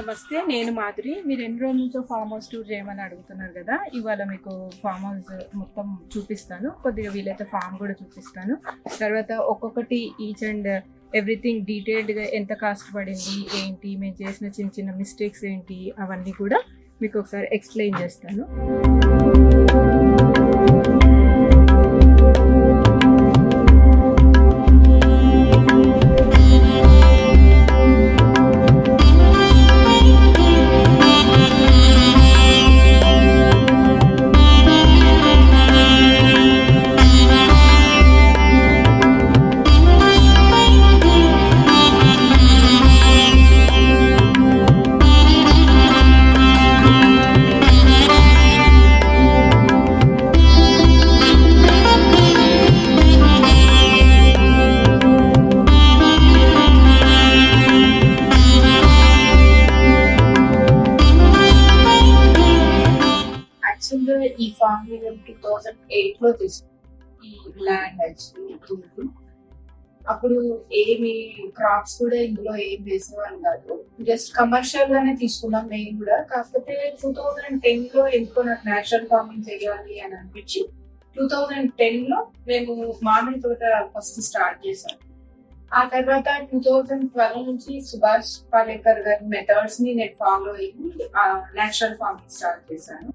నమస్తే, నేను మాధురి. మీరు ఎన్ని రోజుల నుంచో ఫామ్ హౌస్ టూర్ చేయమని అడుగుతున్నారు కదా. ఇవాళ మీకు ఫామ్ హౌస్ మొత్తం చూపిస్తాను, కొద్దిగా వీలైతే ఫామ్ కూడా చూపిస్తాను. తర్వాత ఒక్కొక్కటి ఈచ్ అండ్ ఎవ్రీథింగ్ డీటెయిల్డ్గా ఎంత కాస్ట్ పడింది ఏంటి, మేము చేసిన చిన్న చిన్న మిస్టేక్స్ ఏంటి అవన్నీ కూడా మీకు ఒకసారి ఎక్స్ప్లెయిన్ చేస్తాను. ఈ ఫామ్ 2008 లో తీసుకున్నాం. ఈ ల్యాండ్ యాక్చువల్లీ అప్పుడు ఏమి క్రాప్స్ కూడా ఇందులో ఏం వేసేవాళ్ళు కాదు, జస్ట్ కమర్షియల్ గానే తీసుకున్నాం మేము కూడా. కాకపోతే 2010 లో ఎందుకో నాకు నేచురల్ ఫార్మింగ్ చేయాలి అని అనిపించి 2010 లో మేము మామిడి తోట ఫస్ట్ స్టార్ట్ చేశాం. ఆ తర్వాత 2012 నుంచి సుభాష్ పాలేకర్ గారి మెథడ్స్ ని నేను ఫాలో అయ్యి నేచురల్ ఫార్మింగ్ స్టార్ట్ చేశాను.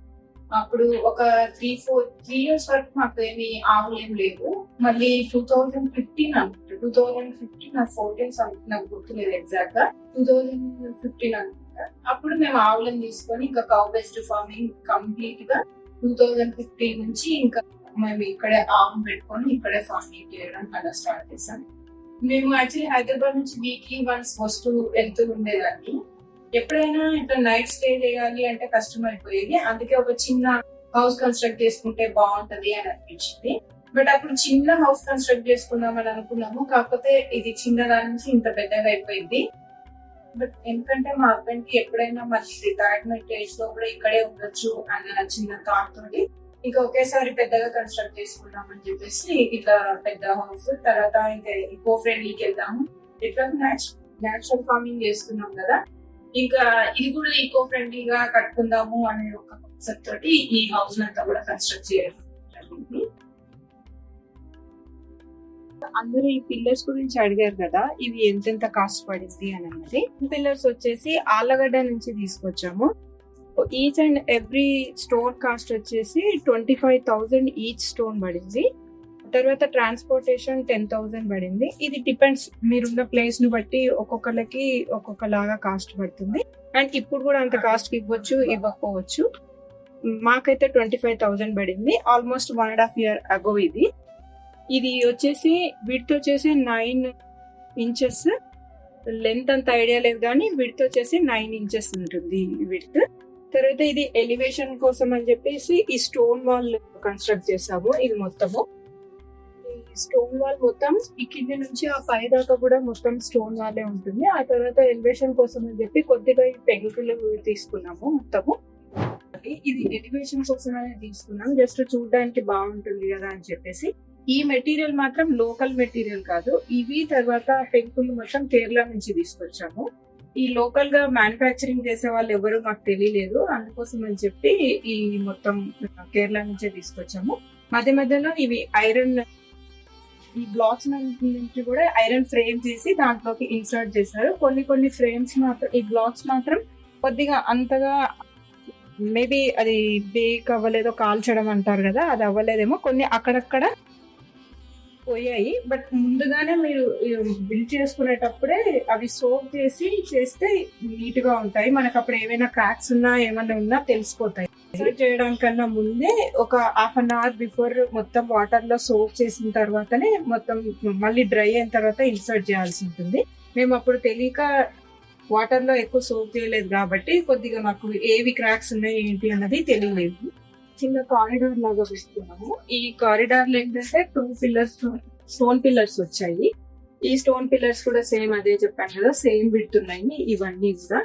అప్పుడు ఒక 3 years వరకు మాకు ఏమి ఆవులు ఏం లేవు. మళ్ళీ 2015 అనుకుంటా, 2014 నాకు గుర్తులేదు ఎగ్జాక్ట్ గా, 2015 అనుకుంటా. అప్పుడు మేము ఆవులను తీసుకొని ఇంకా కౌ బేస్డ్ ఫార్మింగ్ కంప్లీట్ గా 2015 నుంచి ఇంకా మేము ఇక్కడే ఆవును పెట్టుకొని ఇక్కడే ఫార్మింగ్ చేయడం అలా స్టార్ట్ చేశాం. మేము యాక్చువల్లీ హైదరాబాద్ నుంచి వీక్లీ వన్స్ వస్తూ వెళ్తూ ఉండేదాన్ని. ఎప్పుడైనా ఇట్లా నైట్ స్టే చేయాలి అంటే కష్టం అయిపోయేది, అందుకే ఒక చిన్న హౌస్ కన్స్ట్రక్ట్ చేసుకుంటే బాగుంటది అని అనిపించింది. బట్ అప్పుడు చిన్న హౌస్ కన్స్ట్రక్ట్ చేసుకుందామని అనుకున్నాము, కాకపోతే ఇది చిన్నదాని నుంచి ఇంత పెద్దగా అయిపోయింది. బట్ ఎందుకంటే మా హస్బెండ్ కి ఎప్పుడైనా మళ్ళీ రిటైర్మెంట్ ఏజ్ లో కూడా ఇక్కడే ఉండొచ్చు అన్న చిన్న థాట్ తోటి ఇంకా ఒకేసారి పెద్దగా కన్స్ట్రక్ట్ చేసుకుందామని చెప్పేసి ఇట్లా పెద్ద హౌస్, తర్వాత ఇంకా ఈకో ఫ్రెండ్లీకి వెళ్దాము, ఇట్లా నేచురల్ ఫార్మింగ్ చేస్తున్నాం కదా, ఇంకా ఇది కూడా ఈకో ఫ్రెండ్లీగా కట్టుకుందాము అనే ఒక కాన్సెప్ట్ తోటి ఈ హౌస్ అంతా కూడా కన్స్ట్రక్ట్ చేయడం జరిగింది. అందరూ ఈ పిల్లర్స్ గురించి అడిగారు కదా, ఇవి ఎంతెంత కాస్ట్ పడింది అని అన్నది. పిల్లర్స్ వచ్చేసి ఆళ్ళగడ్డ నుంచి తీసుకొచ్చాము. Each and every stone cost వచ్చేసి 25,000 ఈచ్ స్టోన్ పడింది. తర్వాత ట్రాన్స్పోర్టేషన్ 10,000 పడింది. ఇది డిపెండ్స్ మీరున్న ప్లేస్ ను బట్టి ఒక్కొక్కరికి ఒక్కొక్కలాగా కాస్ట్ పడుతుంది. అండ్ ఇప్పుడు కూడా అంత కాస్ట్ ఇవ్వచ్చు ఇవ్వకపోవచ్చు. మాకైతే 25,000 పడింది. ఆల్మోస్ట్ 1.5 year అగో. ఇది వచ్చేసి విడ్త్ వచ్చేసి 9 inches, లెంత్ అంత ఐడియా లేదు కానీ విడ్త్ వచ్చేసి 9 inches ఉంటుంది విడ్త్. తర్వాత ఇది ఎలివేషన్ కోసం అని చెప్పేసి ఈ స్టోన్ వాల్ కన్స్ట్రక్ట్ చేసాము. ఇది మొత్తము స్టోన్ వాల్ మొత్తం ఈ కింద నుంచి ఆ పై దాకా కూడా మొత్తం స్టోన్ వాలే ఉంటుంది. ఆ తర్వాత ఎలివేషన్ కోసం అని చెప్పి కొద్దిగా ఈ పెంకులు తీసుకున్నాము మొత్తము. ఇది ఎలివేషన్ కోసమే తీసుకున్నాం, జస్ట్ చూడడానికి బాగుంటుంది కదా అని చెప్పేసి. ఈ మెటీరియల్ మాత్రం లోకల్ మెటీరియల్ కాదు, ఇవి తర్వాత పెంకులు మొత్తం కేరళ నుంచి తీసుకొచ్చాము. ఈ లోకల్ గా మ్యానుఫ్యాక్చరింగ్ చేసే వాళ్ళు ఎవరు మాకు తెలియలేదు, అందుకోసం అని చెప్పి ఈ మొత్తం కేరళ నుంచే తీసుకొచ్చాము. మధ్య మధ్యలో ఇవి ఐరన్, ఈ బ్లాక్స్ నుంచి కూడా ఐరన్ ఫ్రేమ్ చేసి దాంట్లోకి ఇన్సర్ట్ చేశారు. కొన్ని ఫ్రేమ్స్ మాత్రం, ఈ బ్లాక్స్ మాత్రం కొద్దిగా అంతగా మేబీ అది బేక్ అవ్వలేదో, కాల్చడం అంటారు కదా, అది అవ్వలేదేమో, కొన్ని అక్కడక్కడ పోయాయి. బట్ ముందుగానే మీరు బిల్డ్ చేసుకునేటప్పుడే అవి సోప్ చేస్తే నీట్ గా ఉంటాయి. మనకు అప్పుడు ఏమైనా క్రాక్స్ ఉన్నా ఏమైనా ఉన్నా తెలిసిపోతాయి. చేయడానికన్నా ముందే ఒక 1/2 hour బిఫోర్ మొత్తం వాటర్ లో సోప్ చేసిన తర్వాతనే మొత్తం మళ్ళీ డ్రై అయిన తర్వాత ఇన్సర్ట్ చేయాల్సి ఉంటుంది. మేము అప్పుడు తెలియక వాటర్ లో ఎక్కువ సోప్ చేయలేదు కాబట్టి కొద్దిగా మాకు ఏవి క్రాక్స్ ఉన్నాయి ఏంటి అన్నది తెలియలేదు. చిన్న కారిడార్ లాగా పెట్టుకున్నాము. ఈ కారిడార్ లో ఏంటంటే 2 పిల్లర్స్, స్టోన్ పిల్లర్స్ వచ్చాయి. ఈ స్టోన్ పిల్లర్స్ కూడా సేమ్ అదే చెప్పాను కదా, సేమ్ విడ్త్ ఉన్నాయి ఇవన్నీ కూడా.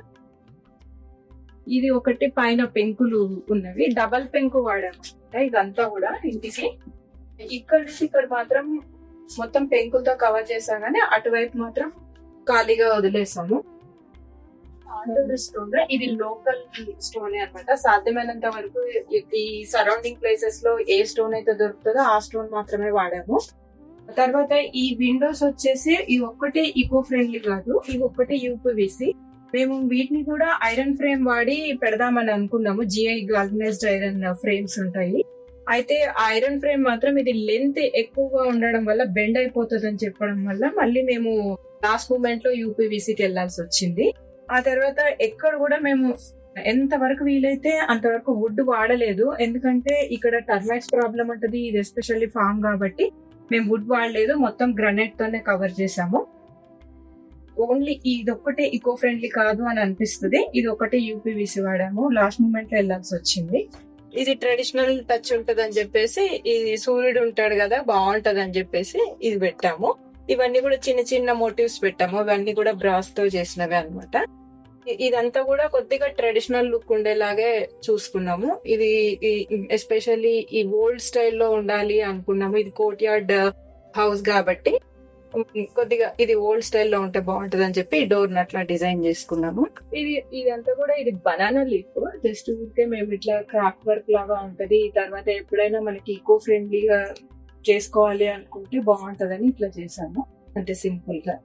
ఇది ఒకటి పైన పెంకులు ఉన్నవి, డబల్ పెంకు వాడాము ఇదంతా కూడా ఇంటికి. ఇక్కడ నుంచి ఇక్కడ మాత్రం మొత్తం పెంకులతో కవర్ చేసాం, కానీ అటువైపు మాత్రం ఖాళీగా వదిలేసాము. స్టోన్ ఇది లోకల్ స్టోన్ అన్నమాట. సాధ్యమైనంత వరకు ఈ సరౌండింగ్ ప్లేసెస్ లో ఏ స్టోన్ అయితే దొరుకుతుందో ఆ స్టోన్ మాత్రమే వాడాము. తర్వాత ఈ విండోస్ వచ్చేసి ఈ ఒక్కటే ఈకో ఫ్రెండ్లీ కాదు, ఇవి ఒక్కటే యూపీవీసీ. మేము వీటిని కూడా ఐరన్ ఫ్రేమ్ వాడి పెడదామని అనుకున్నాము. జిఐ గాల్వనైజ్డ్ ఐరన్ ఫ్రేమ్స్ ఉంటాయి. అయితే ఐరన్ ఫ్రేమ్ మాత్రం ఇది లెంత్ ఎక్కువగా ఉండడం వల్ల బెండ్ అయిపోతుంది అని చెప్పడం వల్ల మళ్ళీ మేము లాస్ట్ మూమెంట్ లో యూపీవీసీకి వెళ్లాల్సి వచ్చింది. ఆ తర్వాత ఎక్కడ కూడా మేము ఎంత వరకు వీలైతే అంతవరకు వుడ్ వాడలేదు, ఎందుకంటే ఇక్కడ టర్మైట్స్ ప్రాబ్లం ఉంటుంది, ఇది ఎస్పెషల్లీ ఫామ్ కాబట్టి మేము వుడ్ వాడలేదు, మొత్తం గ్రానైట్ తోనే కవర్ చేసాము. ఓన్లీ ఇది ఒక్కటే ఈకో ఫ్రెండ్లీ కాదు అని అనిపిస్తుంది, ఇది ఒకటే యూపీవీసీ వాడాము. లాస్ట్ మూమెంట్ లో వెళ్లాల్సి వచ్చింది. ఇది ట్రెడిషనల్ టచ్ ఉంటది అని చెప్పేసి, ఇది సూర్యుడు ఉంటాడు కదా బాగుంటది అని చెప్పేసి ఇది పెట్టాము. ఇవన్నీ కూడా చిన్న చిన్న మోటివ్స్ పెట్టాము, ఇవన్నీ కూడా బ్రాస్ తో చేసినవే అనమాట. ఇదంతా కూడా కొద్దిగా ట్రెడిషనల్ లుక్ ఉండేలాగే చూసుకున్నాము. ఇది ఎస్పెషల్లీ ఈ ఓల్డ్ స్టైల్లో ఉండాలి అనుకున్నాము. ఇది కోర్ట్ యార్డ్ హౌస్ కాబట్టి కొద్దిగా ఇది ఓల్డ్ స్టైల్లో ఉంటే బాగుంటది అని చెప్పి డోర్ ని అట్లా డిజైన్ చేసుకున్నాము. ఇదంతా కూడా ఇది బనానా లీఫ్, జస్ట్ ఊరికే మేము ఇట్లా క్రాఫ్ట్ వర్క్ లాగా ఉంటది. తర్వాత ఎప్పుడైనా మనకి ఈకో ఫ్రెండ్లీగా చేసుకోవాలి అనుకుంటే బాగుంటదని ఇట్లా చేసాము. అంటే సింపుల్ గా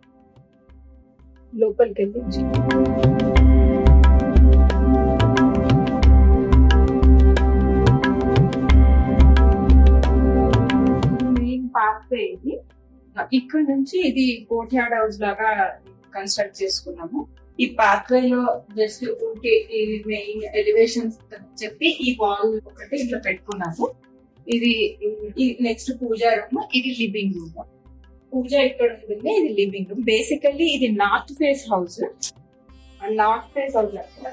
లోపలికి వెళ్ళి మెయిన్ పాత్వే ఇది. ఇక్కడ నుంచి ఇది కోర్ట్ యార్డ్ హౌస్ లాగా కన్స్ట్రక్ట్ చేసుకున్నాము. ఈ పాత్వే లో జస్ట్ ఇది మెయిన్ ఎలివేషన్స్ చెప్పి ఈ వాల్ ఒకటి ఇట్లా పెట్టుకున్నాము. ఇది నెక్స్ట్ పూజా రూమ్, ఇది లివింగ్ రూమ్. పూజ ఇక్కడ ఉంటుంది, ఇది లివింగ్ రూమ్. బేసికల్లీ ఇది నార్త్ ఫేస్ హౌస్.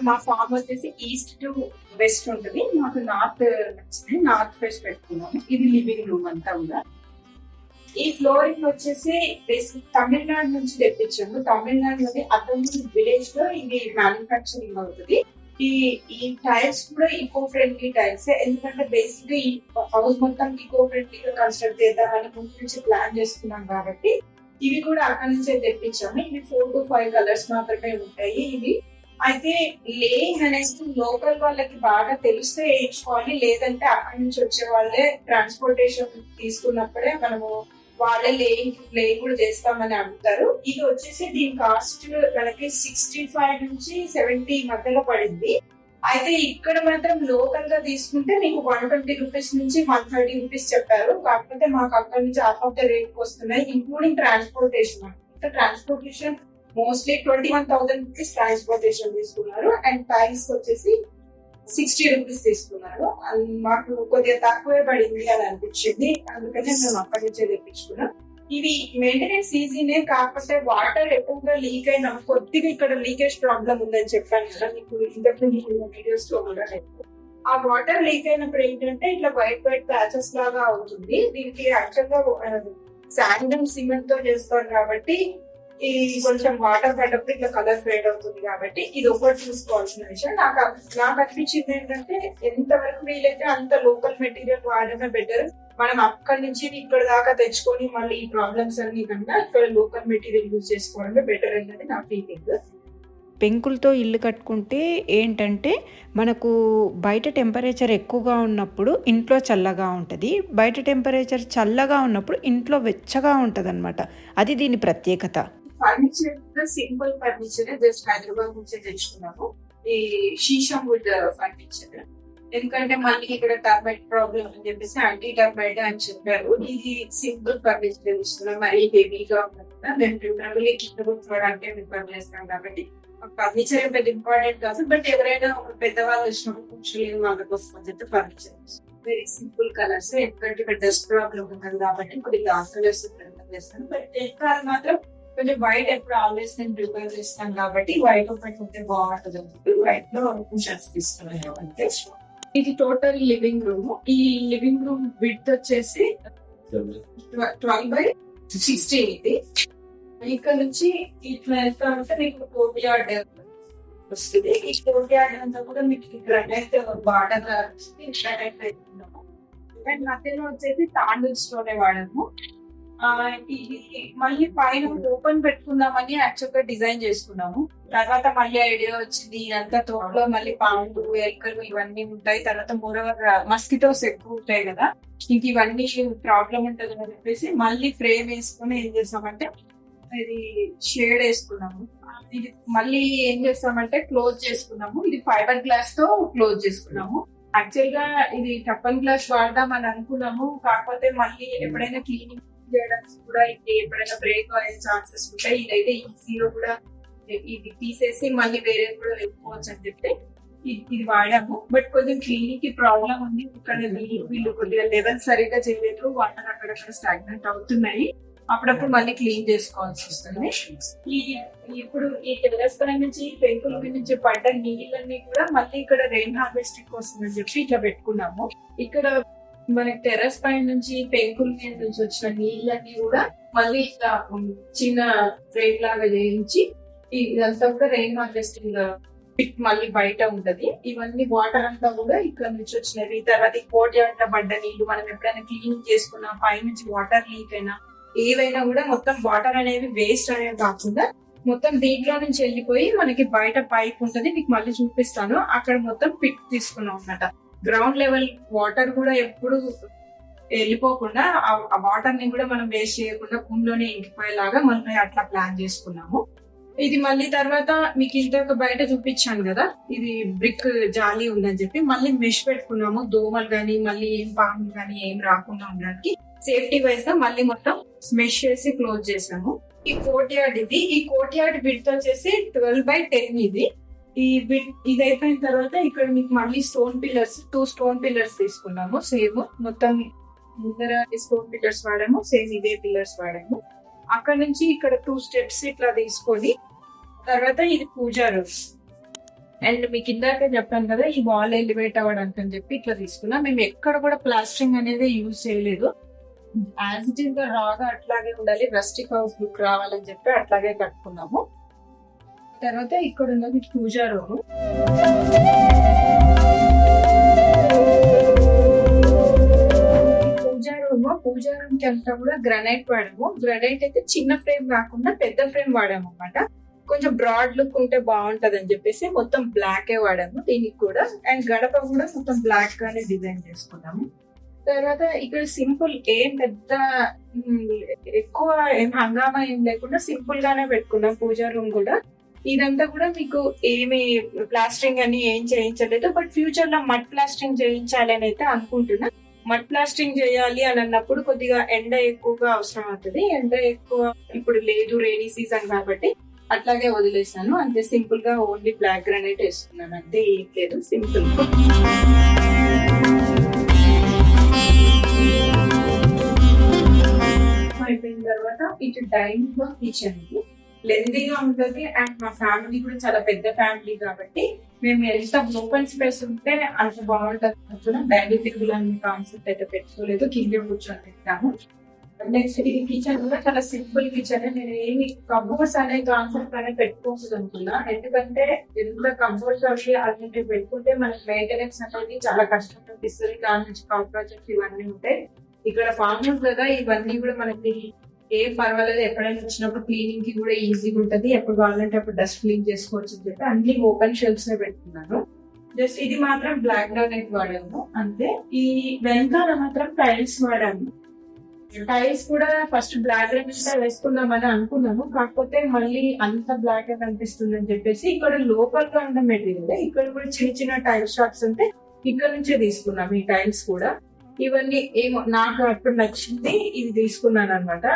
మా ఫామ్ వచ్చేసి ఈస్ట్ టు వెస్ట్ ఉంటుంది, మాకు నార్త్ నచ్చింది, నార్త్ ఫేస్ పెట్టుకున్నాము. ఇది లివింగ్ రూమ్ అంతా కూడా. ఈ ఫ్లోరింగ్ వచ్చేసి తమిళనాడు నుంచి తెప్పించాము. తమిళనాడులోని అతని విలేజ్ లో ఇది మ్యానుఫ్యాక్చరింగ్ అవుతుంది. ఈ టైల్స్ కూడా ఈకో ఫ్రెండ్లీ టైల్స్, ఎందుకంటే బేసిక్ గా ఈ హౌస్ మొత్తం ఈకో ఫ్రెండ్లీగా కన్స్ట్రక్ట్ చేద్దామని ముందు నుంచి ప్లాన్ చేసుకున్నాం కాబట్టి ఇవి కూడా అక్కడి నుంచే తెప్పించాము. ఇవి 4 to 5 కలర్స్ మాత్రమే ఉంటాయి. ఇవి అయితే లేయింగ్ అనేది లోకల్ వాళ్ళకి బాగా తెలిస్తే వేయించుకోవాలి, లేదంటే అక్కడి నుంచి వచ్చే వాళ్ళే ట్రాన్స్పోర్టేషన్ తీసుకున్నప్పుడే మనము వాళ్ళే లేయింగ్ కూడా చేస్తామని అడుగుతారు. ఇది వచ్చేసి దీని కాస్ట్ మనకి 65 నుంచి 70 మధ్యలో పడింది. అయితే ఇక్కడ మాత్రం లోకల్ గా తీసుకుంటే మీకు 120 రూపీస్ నుంచి 130 రూపీస్ చెప్పారు. కాకపోతే మాకు అక్కడ నుంచి హాఫ్ ఆఫ్ ద రేట్ వస్తున్నాయి, including transportation. Transportation mostly 21,000 rupees transportation తీసుకున్నారు, అండ్ టైల్స్ వచ్చేసి 60 రూపీస్ తీసుకున్నారు. మాకు కొద్దిగా తక్కువే పడింది అని అనిపించింది, అందుకనే మేము అక్కడి నుంచే తెప్పించుకున్నాం. ఇవి మెయింటెనెన్స్ ఈజీనే, కాకపోతే వాటర్ ఎక్కువగా లీక్ అయినా కొద్దిగా ఇక్కడ లీకేజ్ ప్రాబ్లం ఉందని చెప్పాను కదా మీకు ఇంతకు వీడియోస్ లో కూడా. ఆ వాటర్ లీక్ అయినప్పుడు ఏంటంటే ఇట్లా వైట్ ప్యాచెస్ లాగా అవుతుంది. దీనికి యాక్చువల్ గా శాండ్ అండ్ సిమెంట్ తో చేస్తారు కాబట్టి ఈ కొంచెం వాటర్ పడ్డప్పుడు ఇట్లా కలర్ ఫేడ్ అవుతుంది కాబట్టి ఇది ఒకటి చూసుకోవాల్సిన విషయం. నాకు అనిపించింది ఏంటంటే ఎంతవరకు వీలైతే అంత లోకల్ మెటీరియల్ వాడడమే బెటర్. మనం అక్కడి నుంచి ఇక్కడ దాకా తెచ్చుకొని మళ్ళీ ఈ ప్రాబ్లమ్స్ అన్ని కన్నా ఇక్కడ లోకల్ మెటీరియల్ యూజ్ చేసుకోవడమే బెటర్ అనేది నా ఫీలింగ్. పెంకులతో ఇల్లు కట్టుకుంటే ఏంటంటే మనకు బయట టెంపరేచర్ ఎక్కువగా ఉన్నప్పుడు ఇంట్లో చల్లగా ఉంటుంది, బయట టెంపరేచర్ చల్లగా ఉన్నప్పుడు ఇంట్లో వెచ్చగా ఉంటుంది అనమాట. అది దీని ప్రత్యేకత. Furniture simple furniture just Hyderabad నుంచి తెచ్చుకున్నాము. ఈ షీషం వుడ్ ఫర్నిచర్, ఎందుకంటే మళ్ళీ ఇక్కడ టర్మైట్ ప్రాబ్లం అని చెప్పేసి యాంటీ టర్మైట్ అని చెప్పారు. ఇది సింపుల్ ఫర్నిచర్ ఇస్తున్నాం, మరీ హెవీగా ఉండకుండా మేము ప్రిఫరబుల్లీ కింద కూర్చోవడానికి ప్రిఫర్ చేస్తాం కాబట్టి ఫర్నిచర్ ఏం పెద్ద ఇంపార్టెంట్ కాదు. బట్ ఎవరైనా పెద్దవాళ్ళు వచ్చినప్పుడు కూర్చోలేని వాళ్ళ కోసం అని చెప్పి ఫర్నిచర్ వెరీ సింపుల్ కలర్స్, ఎందుకంటే ఇక్కడ డస్ట్ ప్రాబ్లం ఉంటుంది కాబట్టి కొద్దిగా డార్క్ కలర్స్ ప్రిఫర్ చేస్తాను. బట్ ఎక్కువ మాత్రం కొంచెం వైట్ ఎప్పుడు ఆల్వేస్ నేను ప్రిపేర్ చేస్తాను కాబట్టి వైట్ ఒకటి ఉంటే బాగుంటుంది. వైట్ లో కుషన్స్ తీసుకున్నాను అంతే. ఇది టోటల్ లివింగ్ రూమ్. ఈ లివింగ్ రూమ్ విడ్త్ వచ్చేసి 12/16 ఇది. ఇక్కడ నుంచి ఇట్లా ఎంత అంటే మీకు కోర్ట్ యార్డ్ వస్తుంది. ఈ కోర్ట్ యార్డ్ అంతా కూడా మీకు గ్రానైట్ వాటర్ గ్రానైట్ అవుతున్నాము. అండ్ మధ్యలో వచ్చేసి తాండూల్ స్టోనే వాడాము. ఇది మళ్ళీ పైన ఓపెన్ పెట్టుకుందామని యాక్చువల్ గా డిజైన్ చేసుకున్నాము. తర్వాత మళ్ళీ ఐడియా వచ్చింది ఇదంతా తోటలో మళ్ళీ పాములు ఎలుకలు ఇవన్నీ ఉంటాయి. తర్వాత మోరవర్ మస్కిటోస్ ఎక్కువ ఉంటాయి కదా, ఇంక ఇవన్నీ ప్రాబ్లం ఉంటుంది అని చెప్పేసి మళ్ళీ ఫ్రేమ్ వేసుకుని ఏం చేస్తామంటే ఇది షేడ్ వేసుకున్నాము. ఇది మళ్ళీ ఏం చేస్తామంటే క్లోజ్ చేసుకున్నాము. ఇది ఫైబర్ గ్లాస్ తో క్లోజ్ చేసుకున్నాము. యాక్చువల్ గా ఇది టఫన్ గ్లాస్ వాడదాం అని అనుకున్నాము. కాకపోతే మళ్ళీ ఎప్పుడైనా క్లీనింగ్ చేయడానికి కూడా ఇది ఎప్పుడైనా బ్రేక్ అయ్యే ఛాన్సెస్ ఉంటాయి. ఇదైతే ఈజీగా కూడా ఇది తీసేసి మళ్ళీ వేరే కూడా వెళ్ళిపోవచ్చు అని చెప్పి ఇది వాడాము. బట్ కొంచెం క్లీనింగ్ కి ప్రాబ్లం ఉంది. ఇక్కడ వీళ్ళు కొద్దిగా లెవెల్ సరిగ్గా చేయలేదు, వాటర్ అక్కడక్కడ స్టాగ్నెంట్ అవుతున్నాయి. అప్పుడప్పుడు మళ్ళీ క్లీన్ చేసుకోవాల్సి వస్తుంది. ఇప్పుడు ఈ టెర్రస్ పై నుంచి పెంకుల మీద నుంచి పడ్డ నీళ్ళన్నీ కూడా మళ్ళీ ఇక్కడ రెయిన్ హార్వెస్టింగ్ కోసం అని చెప్పి ఇట్లా పెట్టుకున్నాము. ఇక్కడ మనకి టెర్రస్ పై నుంచి పెంకుల మీద నుంచి వచ్చిన నీళ్ళన్నీ కూడా మళ్ళీ ఇట్లా చిన్న డ్రైన్ లాగా చేయించి ఇదంతా కూడా రెయిన్ హార్వెస్టింగ్ పిట్ మళ్ళీ బయట ఉంటది. ఇవన్నీ వాటర్ అంతా కూడా ఇక్కడ నుంచి వచ్చినవి. తర్వాత ఈ కోర్ట్ యార్డ్ లో పడ్డ నీళ్లు మనం ఎప్పుడైనా క్లీనింగ్ చేసుకున్నా పై నుంచి వాటర్ లీక్ అయినా ఏవైనా కూడా మొత్తం వాటర్ అనేవి వేస్ట్ అనేవి కాకుండా మొత్తం దీంట్లో నుంచి వెళ్ళిపోయి మనకి బయట పైప్ ఉంటది, మీకు మళ్ళీ చూపిస్తాను. అక్కడ మొత్తం పిట్ తీసుకున్నాం అన్నమాట. గ్రౌండ్ లెవెల్ వాటర్ కూడా ఎప్పుడు వెళ్ళిపోకుండా ఆ వాటర్ ని కూడా మనం వేస్ట్ చేయకుండా భూమిలోనే ఇంకిపోయేలాగా మనం అట్లా ప్లాన్ చేసుకున్నాము. ఇది మళ్ళీ తర్వాత మీకు ఇంతకు బయట చూపించాను కదా, ఇది బ్రిక్ జాలి ఉందని చెప్పి మళ్ళీ మెష్ పెట్టుకున్నాము. దోమలు గానీ మళ్ళీ ఏం పాములు గానీ ఏం రాకుండా ఉండడానికి సేఫ్టీ వైజ్ గా మళ్ళీ మొత్తం మెష్ చేసి క్లోజ్ చేసాము. ఈ కోర్ట్ యార్డ్ ఇది. ఈ కోర్ట్ యార్డ్ విడ్త్ వచ్చేసి 12/10 ఇది. ఇది అయిపోయిన తర్వాత ఇక్కడ మీకు మళ్ళీ స్టోన్ పిల్లర్స్ 2 స్టోన్ పిల్లర్స్ తీసుకున్నాము. సేమ్ మొత్తం ముందర స్టోన్ పిల్లర్స్ వాడాము, సేమ్ ఇదే పిల్లర్స్ వాడాము. అక్కడ నుంచి ఇక్కడ 2 స్టెప్స్ ఇట్లా తీసుకొని తర్వాత ఇది పూజా రూమ్. అండ్ మీకు ఇందాక చెప్పాను కదా ఈ వాల్ ఎలివేట్ అవ్వడానికి అని చెప్పి ఇట్లా తీసుకున్నా. మేము ఎక్కడ కూడా ప్లాస్టరింగ్ అనేది యూజ్ చేయలేదు. యాజ్ ఇట్ ఈస్ గా రాగా అట్లాగే ఉండాలి, రస్టిక్ హౌస్ లుక్ రావాలని చెప్పి అట్లాగే కట్టుకున్నాము. తర్వాత ఇక్కడ ఉన్నది పూజా రూమ్. పూజా రూమ్ కి అంతా కూడా గ్రానైట్ వాడాము. గ్రానైట్ అయితే చిన్న ఫ్రేమ్ కాకుండా పెద్ద ఫ్రేమ్ వాడాము అనమాట. కొంచెం బ్రాడ్ లుక్ ఉంటే బాగుంటది అని చెప్పేసి మొత్తం బ్లాక్ వాడాము దీనికి కూడా. అండ్ గడప కూడా మొత్తం బ్లాక్ గానే డిజైన్ చేసుకున్నాము. తర్వాత ఇక్కడ సింపుల్ ఏం పెద్ద ఎక్కువ ఏం హంగామా ఏం లేకుండా సింపుల్ గానే పెట్టుకున్నాం పూజా రూమ్ కూడా. ఇదంతా కూడా మీకు ఏమి ప్లాస్టరింగ్ అని ఏం చేయించలేదు. బట్ ఫ్యూచర్ లో మడ్ ప్లాస్టరింగ్ చేయించాలి అని అయితే అనుకుంటున్నా. మడ్ ప్లాస్టరింగ్ చేయాలి అని అన్నప్పుడు కొద్దిగా ఎండ ఎక్కువగా అవసరం అవుతుంది. ఎండ ఎక్కువ ఇప్పుడు లేదు, రైనీ సీజన్ కాబట్టి అట్లాగే వదిలేసాను. అంతే సింపుల్ గా ఓన్లీ బ్లాక్ గ్రానైట్ వేసుకున్నాను, అంతే ఏం లేదు, సింపుల్. అయిపోయిన తర్వాత ఇటు డైనింగ్ కిచెన్ లెందీగా ఉంటుంది. అండ్ మా ఫ్యామిలీ కూడా చాలా పెద్ద ఫ్యామిలీ కాబట్టి మేము ఎంత ఓపెన్ స్పేస్ ఉంటే అంత బాగుంటుంది. డైనింగ్ టేబుల్ అనే కాన్సెప్ట్ అయితే పెట్టుకోలేదు, కింద కూర్చొని పెట్టాము. నెక్స్ట్ ఇది కిచెన్ కూడా చాలా సింపుల్ కిచెన్. నేను ఏమి కబోర్డ్స్ అనే కాన్సెప్ట్ అనేది పెట్టుకోవచ్చు అనుకున్నా. ఎందుకంటే ఎంత కబోర్డ్స్ అవి అలాంటివి పెట్టుకుంటే మనకి మెయింటెనెన్స్ అనేది చాలా కష్టం అనిపిస్తుంది. దాని నుంచి కాక్రోచెస్ ఇవన్నీ ఉంటాయి. ఇక్కడ ఫామ్ హౌస్ కదా, ఇవన్నీ కూడా మనకి ఏం పర్వాలేదు, ఎప్పుడైనా వచ్చినప్పుడు క్లీనింగ్ కి కూడా ఈజీగా ఉంటది. ఎప్పుడు కావాలంటే అప్పుడు డస్ట్ క్లీన్ చేసుకోవచ్చు అని చెప్పి అన్ని ఓపెన్ షెల్ఫ్స్ పెట్టుకున్నాను. జస్ట్ ఇది మాత్రం బ్లాక్ గ్రానైట్ వాడాము అంతే. ఈ వెనకాల మాత్రం టైల్స్ వాడాము. టైల్స్ కూడా ఫస్ట్ బ్లాక్ గ్రానైట్ వేసుకుందామని అనుకున్నాము. కాకపోతే మళ్ళీ అంత బ్లాక్ గా కనిపిస్తుంది అని చెప్పేసి ఇక్కడ లోకల్ గా ఉన్న మెటీరియల్ ఇక్కడ కూడా చిన్న చిన్న టైల్ షాప్స్ ఉంటే ఇక్కడ నుంచే తీసుకున్నాము. ఈ టైల్స్ కూడా ఇవన్నీ ఏమో నాకు అప్పుడు నచ్చింది, ఇది తీసుకున్నాను అనమాట.